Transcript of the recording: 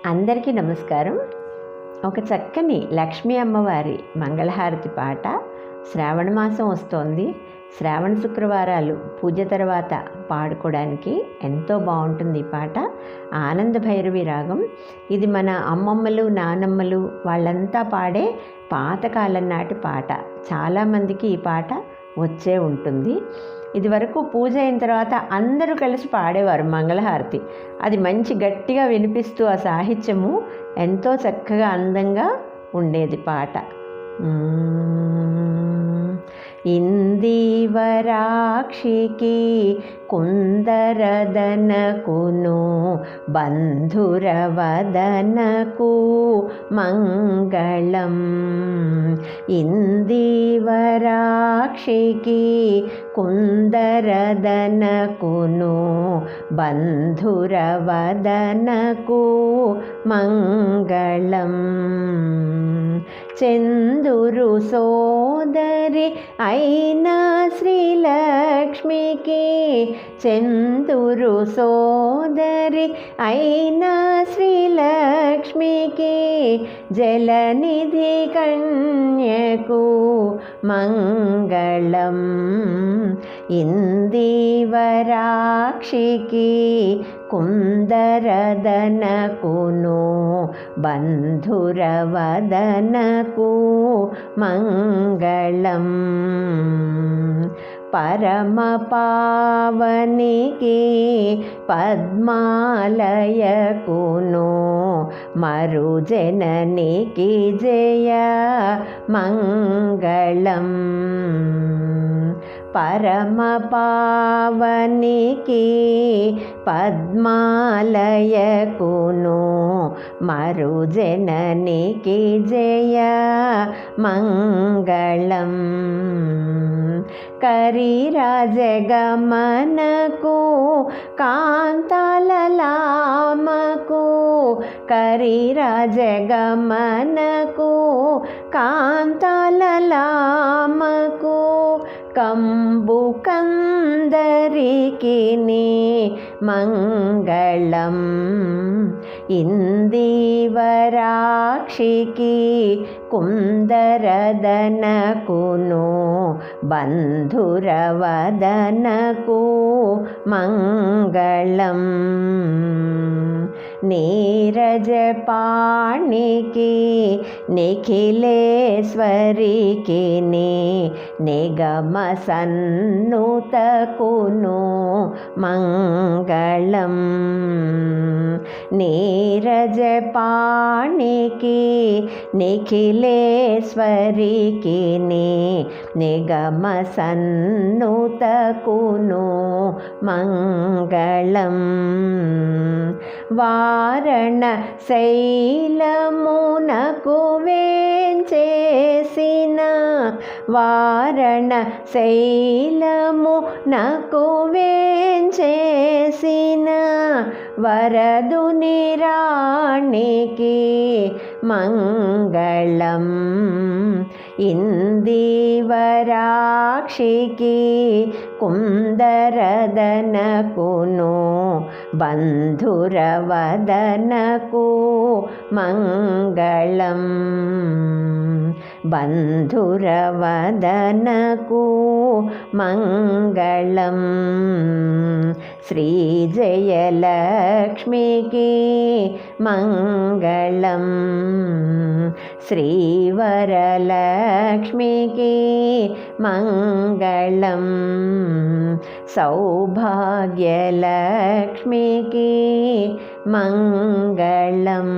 అందరికీ నమస్కారం. ఒక చక్కని లక్ష్మీ అమ్మవారి మంగళహారతి పాట. శ్రావణ మాసం వస్తోంది. శ్రావణ శుక్రవారాలు పూజ తర్వాత పాడుకోవడానికి ఎంతో బాగుంటుంది ఈ పాట. ఆనంద భైరవి రాగం. ఇది మన అమ్మమ్మలు నానమ్మలు వాళ్ళంతా పాడే పాతకాలం నాటి పాట. చాలామందికి ఈ పాట వచ్చే ఉంటుంది. ఇది వరకు పూజ అయిన తర్వాత అందరూ కలిసి పాడేవారు మంగళహారతి. అది మంచి గట్టిగా వినిపిస్తూ ఆ సాహిత్యము ఎంతో చక్కగా అందంగా ఉండేది పాట. ఇందివరాక్షికి కుందరదనకును బంధురవదనకు మంగళం. ఇందివరాక్షికి కుందరదనకును బంధురవదనకు మంగళం. చందురు సోదరి అయిన శ్రీలక్ష్మికి, చందురు సోదరి అయిన శ్రీలక్ష్మికి, జలనిధి కన్యకు మంగళం. ఇందివరాక్షికి కుందరదనకును బంధురవదనకు మంగళం. పరమ పావనికి పద్మాలయకును మరుజననికి జయ మంగళం. పరమ పావనికి పద్మాలయకును మరుజననికి జయ మంగళం. కరిరాజగమనకు కాంతాలలామకు, కరిరాజగమనకు కాంతాలలామకు, కంబు కందరికి మంగళం. ఇందివరాక్షికి కుందరదనకును బంధురవదనకు మంగళం. నీరజపాణికి నిఖిలేశ్వరికి నిగమ సన్నుతకును మంగళం. నీరజపాణికి నిఖిలేశ్వరికి నిగమ సన్నుతకును మంగళం. వారణ శైలమునకు వేంచేసిన, వారణ శైలమునకు వేంచేసిన వరదుని రాణికి మంగళం. ఇందివరాక్షికి కుందరదనకును బంధురవదనకు మంగళం. బంధురవదనకు మంగళం. శ్రీజయలక్ష్మికి మంగళం. శ్రీవరలక్ష్మికి మంగళం. సౌభాగ్యలక్ష్మికి మంగళం.